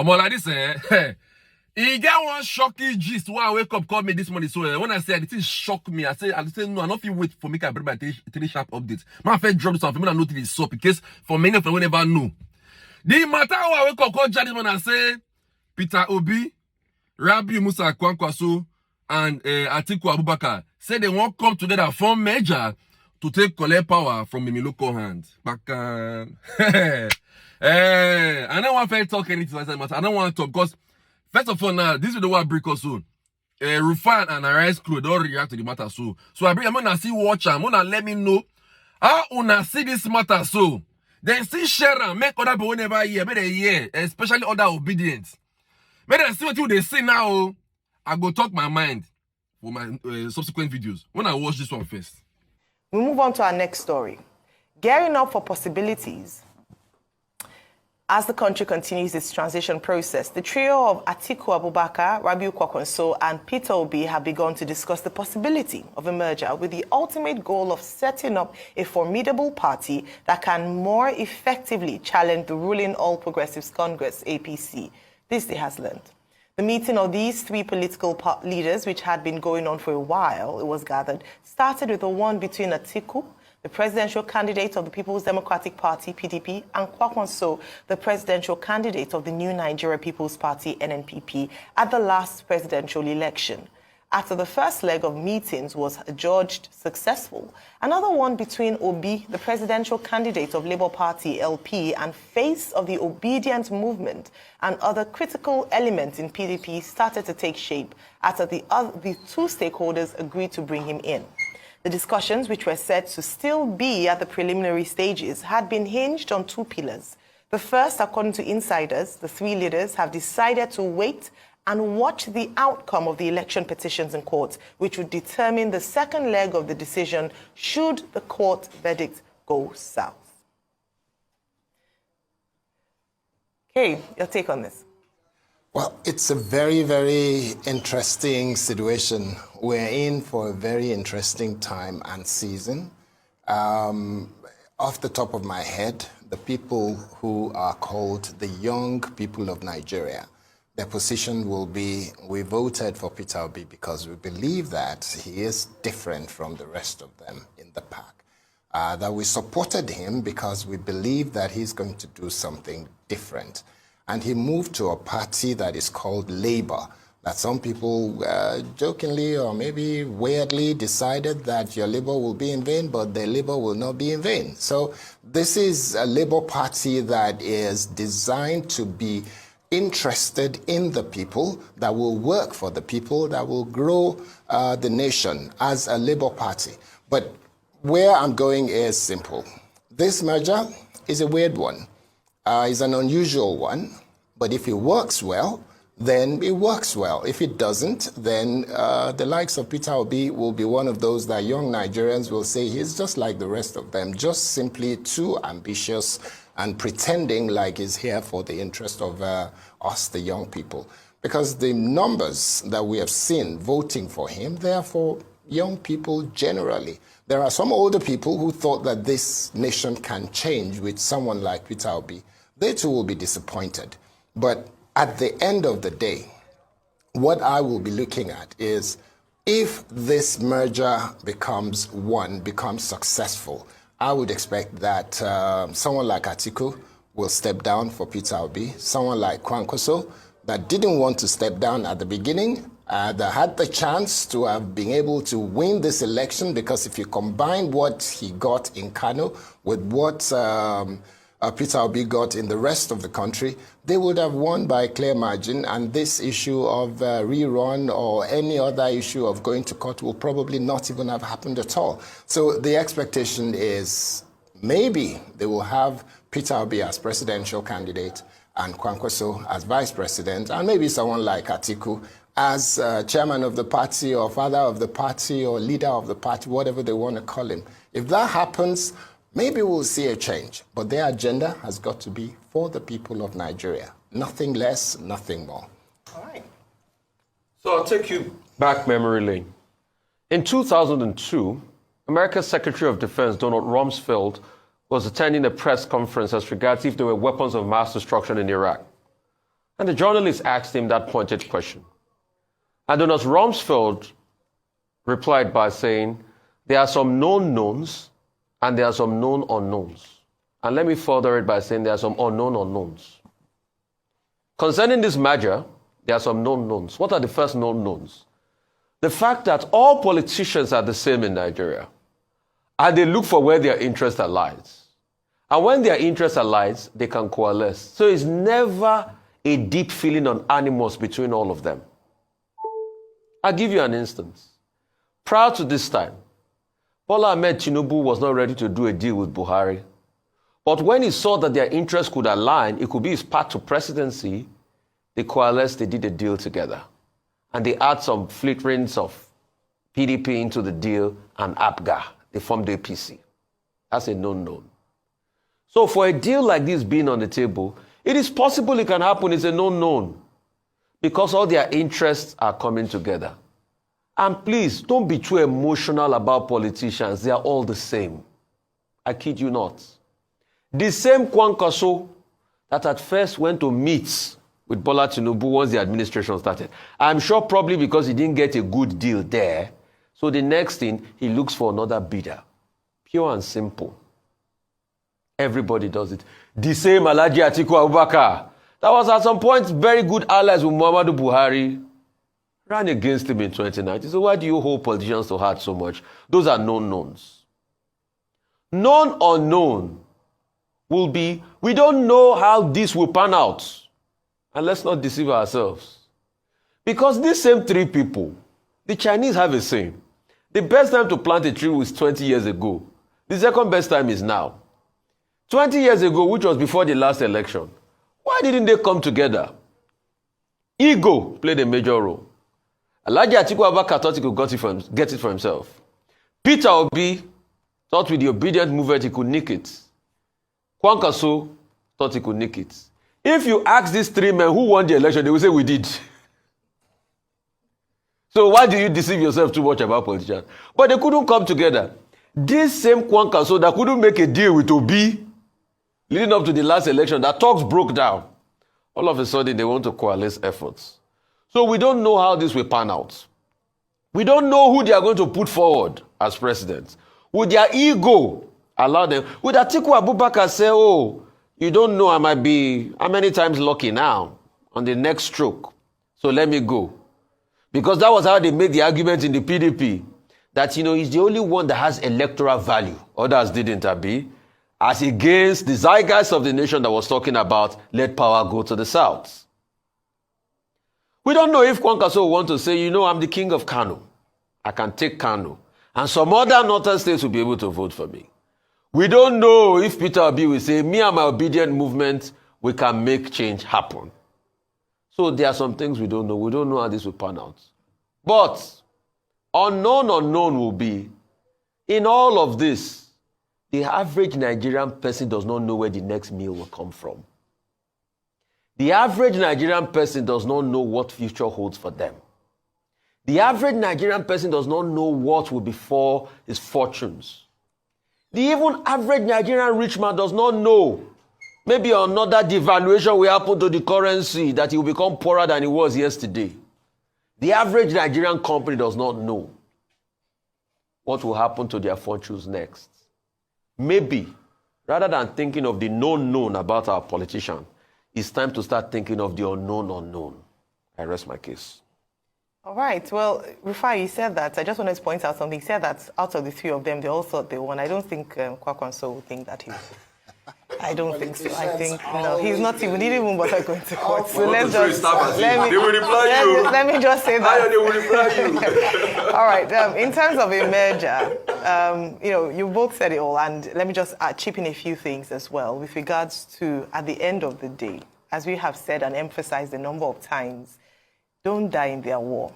like this, he got one shocking gist when I wake up, call me this morning. So when I say it shocked me, I say no, I don't feel wait for me to bring my three sharp updates. My friend dropped something, I know this is up because for many of them will never know. The matter when I wake up, call Johnny when I say Peter Obi, Rabi Musa Kwankwaso, and Atiku Abubakar say they won't come together form merger to take collect power from the local hands. Back I don't want to talk anything like that. I don't want to talk because first of all, now this is the one break also. Rufan and Arise crew don't react to the matter so. So I'm gonna see watch and I'm gonna let me know how una see this matter so. Then see share and make other people never hear, but they hear, especially other obedience. But I see what they say now. I go talk my mind for my subsequent videos when I watch this one first. We move on to our next story. Gearing up for possibilities. As the country continues its transition process, the trio of Atiku Abubakar, Atiku Kwankwaso, and Peter Obi have begun to discuss the possibility of a merger with the ultimate goal of setting up a formidable party that can more effectively challenge the ruling All Progressives Congress, APC. This day has learned. The meeting of these three political leaders, which had been going on for a while, it was gathered, started with the one between Atiku, the presidential candidate of the People's Democratic Party, PDP, and Kwankwaso, the presidential candidate of the New Nigeria People's Party, NNPP, at the last presidential election. After the first leg of meetings was adjudged successful, another one between Obi, the presidential candidate of Labour Party, LP, and face of the Obedient Movement, and other critical elements in PDP started to take shape after the two stakeholders agreed to bring him in. The discussions, which were said to still be at the preliminary stages, had been hinged on two pillars. The first, according to insiders, the three leaders have decided to wait and watch the outcome of the election petitions in court, which would determine the second leg of the decision should the court verdict go south. Okay, your take on this? Well, it's a very, very interesting situation. We're in for a very interesting time and season. Off the top of my head, the people who are called the young people of Nigeria, their position will be, we voted for Peter Obi because we believe that he is different from the rest of them in the pack. That we supported him because we believe that he's going to do something different. And he moved to a party that is called Labour, that some people jokingly or maybe weirdly decided that your Labour will be in vain, but their Labour will not be in vain. So this is a Labour Party that is designed to be interested in the people, that will work for the people, that will grow the nation as a Labour Party. But where I'm going is simple. This merger is a weird one. It's an unusual one, but if it works well, then it works well. If it doesn't, then the likes of Peter Obi will be one of those that young Nigerians will say he's just like the rest of them, just simply too ambitious and pretending like he's here for the interest of us, the young people. Because the numbers that we have seen voting for him, therefore, young people generally. There are some older people who thought that this nation can change with someone like Peter Obi. They too will be disappointed. But at the end of the day, what I will be looking at is if this merger becomes successful, I would expect that someone like Atiku will step down for Peter Obi, someone like Kwankwaso that didn't want to step down at the beginning, that had the chance to have been able to win this election, because if you combine what he got in Kano with what Peter Obi got in the rest of the country, they would have won by a clear margin, and this issue of rerun or any other issue of going to court will probably not even have happened at all. So the expectation is maybe they will have Peter Obi as presidential candidate and Kwankwaso as vice president, and maybe someone like Atiku as chairman of the party or father of the party or leader of the party, whatever they want to call him. If that happens, maybe we'll see a change, but their agenda has got to be for the people of Nigeria. Nothing less, nothing more. All right. So I'll take you back memory lane. In 2002, America's Secretary of Defense, Donald Rumsfeld, was attending a press conference as regards if there were weapons of mass destruction in Iraq. And the journalist asked him that pointed question. And Donald Rumsfeld replied by saying, there are some known knowns and there are some known unknowns. And let me further it by saying there are some unknown unknowns. Concerning this merger, there are some known knowns. What are the first known knowns? The fact that all politicians are the same in Nigeria, and they look for where their interest lies. And when their interest lies, they can coalesce. So it's never a deep feeling on animus between all of them. I'll give you an instance. Prior to this time, Bola Ahmed Tinubu was not ready to do a deal with Buhari. But when he saw that their interests could align, it could be his path to presidency, they coalesced, they did a deal together. And they add some flickerings of PDP into the deal and APGA. They formed the APC. That's a known. So for a deal like this being on the table, it is possible it can happen. It's a known. Because all their interests are coming together. And please, don't be too emotional about politicians. They are all the same. I kid you not. The same Kwankwaso that at first went to meet with Bola Tinubu once the administration started. I'm sure probably because he didn't get a good deal there. So the next thing, he looks for another bidder. Pure and simple. Everybody does it. The same Alhaji Atiku Abubakar, that was at some point very good allies with Muhammadu Buhari, ran against him in 2019. So why do you hold politicians to heart so much? Those are known knowns. Known unknown will be, we don't know how this will pan out. And let's not deceive ourselves. Because these same three people, the Chinese have a saying, the best time to plant a tree was 20 years ago. The second best time is now. 20 years ago, which was before the last election, why didn't they come together? Ego played a major role. Alhaji Atiku Abubakar thought he could get it for himself. Peter Obi thought with the obedient movement he could nick it. Kwankwaso thought he could nick it. If you ask these three men who won the election, they will say we did. So why do you deceive yourself too much about politicians? But they couldn't come together. This same Kwankwaso that couldn't make a deal with Obi leading up to the last election, that talks broke down. All of a sudden, they want to coalesce efforts. So we don't know how this will pan out. We don't know who they are going to put forward as president. Would their ego allow them? Would Atiku Abubakar say, oh, you don't know I might be how many times lucky now on the next stroke, so let me go. Because that was how they made the argument in the PDP that, he's the only one that has electoral value. Others didn't, Abi. As against the zeitgeist of the nation that was talking about let power go to the south. We don't know if Kwankwaso will want to say, I'm the king of Kano. I can take Kano. And some other northern states will be able to vote for me. We don't know if Peter Obi will say, me and my obedient movement, we can make change happen. So there are some things we don't know. We don't know how this will pan out. But unknown will be, in all of this, the average Nigerian person does not know where the next meal will come from. The average Nigerian person does not know what future holds for them. The average Nigerian person does not know what will befall his fortunes. The even average Nigerian rich man does not know. Maybe another devaluation will happen to the currency that he will become poorer than he was yesterday. The average Nigerian company does not know what will happen to their fortunes next. Maybe, rather than thinking of the known about our politician, it's time to start thinking of the unknown. I rest my case. All right. Well, Rufai, you said that. I just wanted to point out something. You said that out of the three of them, they all thought they won. I don't think Kwankwaso would think that he would. I don't think so. I think, no, he's not even, he didn't even bother going to court. So let's just, they will reply you. Let me just say that. They will reply you. All right. In terms of a merger, you both said it all, and let me just chip in a few things as well with regards to, at the end of the day, as we have said and emphasized a number of times, don't die in their war.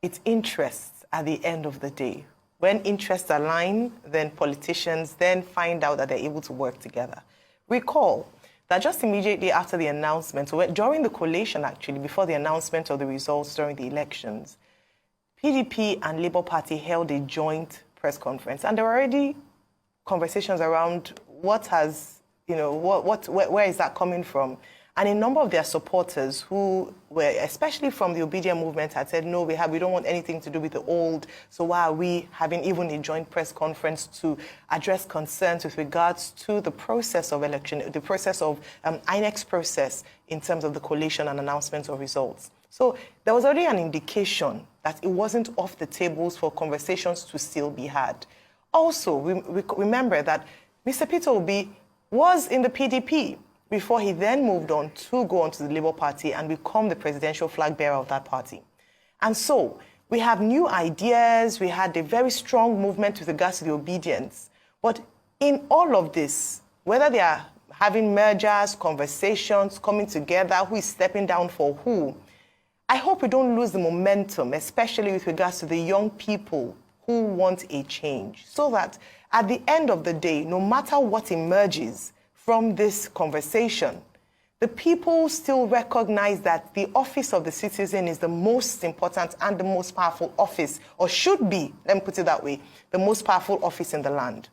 It's interests at the end of the day. When interests align, then politicians then find out that they're able to work together. Recall that just immediately after the announcement, during the collation actually, before the announcement of the results during the elections, PDP and Labour Party held a joint press conference, and there were already conversations around what has, where is that coming from? And a number of their supporters who were, especially from the Obedient movement, had said, no, we don't want anything to do with the old. So why are we having even a joint press conference to address concerns with regards to the process of election, the process of INEC's process in terms of the collation and announcement of results? So there was already an indication that it wasn't off the tables for conversations to still be had. Also, we remember that Mr. Peter Obi was in the PDP before he then moved on to go on to the Labour Party and become the presidential flag bearer of that party. And so we have new ideas. We had a very strong movement with regards to the obedience. But in all of this, whether they are having mergers, conversations, coming together, who is stepping down for who, I hope we don't lose the momentum, especially with regards to the young people who want a change, so that at the end of the day, no matter what emerges from this conversation, the people still recognize that the office of the citizen is the most important and the most powerful office, or should be, let me put it that way, the most powerful office in the land.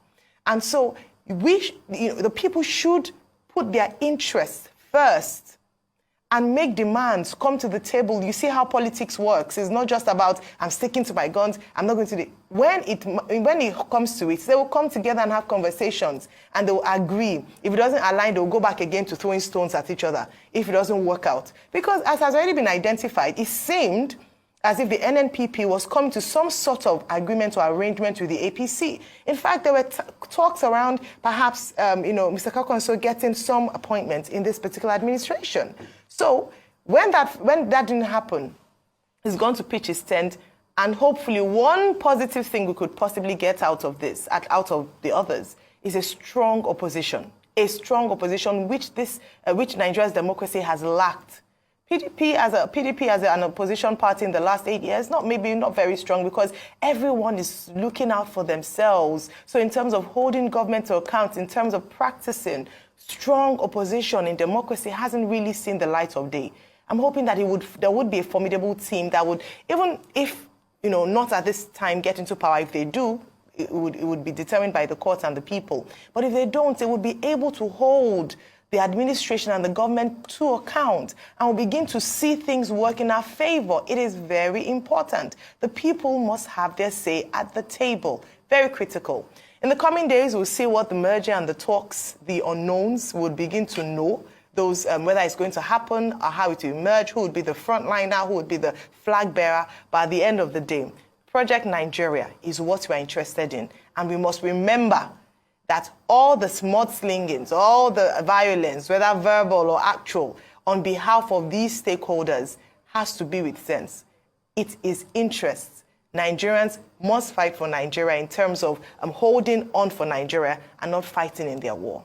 And so the people should put their interests first and make demands, come to the table. You see how politics works. It's not just about, I'm sticking to my guns, I'm not going to do. When it comes to it, they will come together and have conversations, and they will agree. If it doesn't align, they will go back again to throwing stones at each other if it doesn't work out. Because as has already been identified, it seemed as if the NNPP was coming to some sort of agreement or arrangement with the APC. In fact, there were talks around perhaps, Mr. Kwankwaso getting some appointments in this particular administration. So when that didn't happen, he's going to pitch his tent, and hopefully one positive thing we could possibly get out of this, out of the others, is a strong opposition. A strong opposition which Nigeria's democracy has lacked. PDP as an opposition party in the last 8 years, maybe not very strong, because everyone is looking out for themselves. So in terms of holding government to account, in terms of practicing, strong opposition in democracy hasn't really seen the light of day. I'm hoping that there would be a formidable team that would, even if, not at this time get into power, if they do, it would be determined by the courts and the people. But if they don't, they would be able to hold the administration and the government to account, and we'll begin to see things work in our favor. It is very important. The people must have their say at the table. Very critical. In the coming days, we'll see what the merger and the talks, the unknowns, would begin to know. Those, whether it's going to happen or how it will emerge, who would be the frontliner, who would be the flag bearer. But at the end of the day, Project Nigeria is what we're interested in. And we must remember that all the mudslingings, all the violence, whether verbal or actual, on behalf of these stakeholders has to be with sense. It is interests. Nigerians must fight for Nigeria in terms of holding on for Nigeria and not fighting in their war.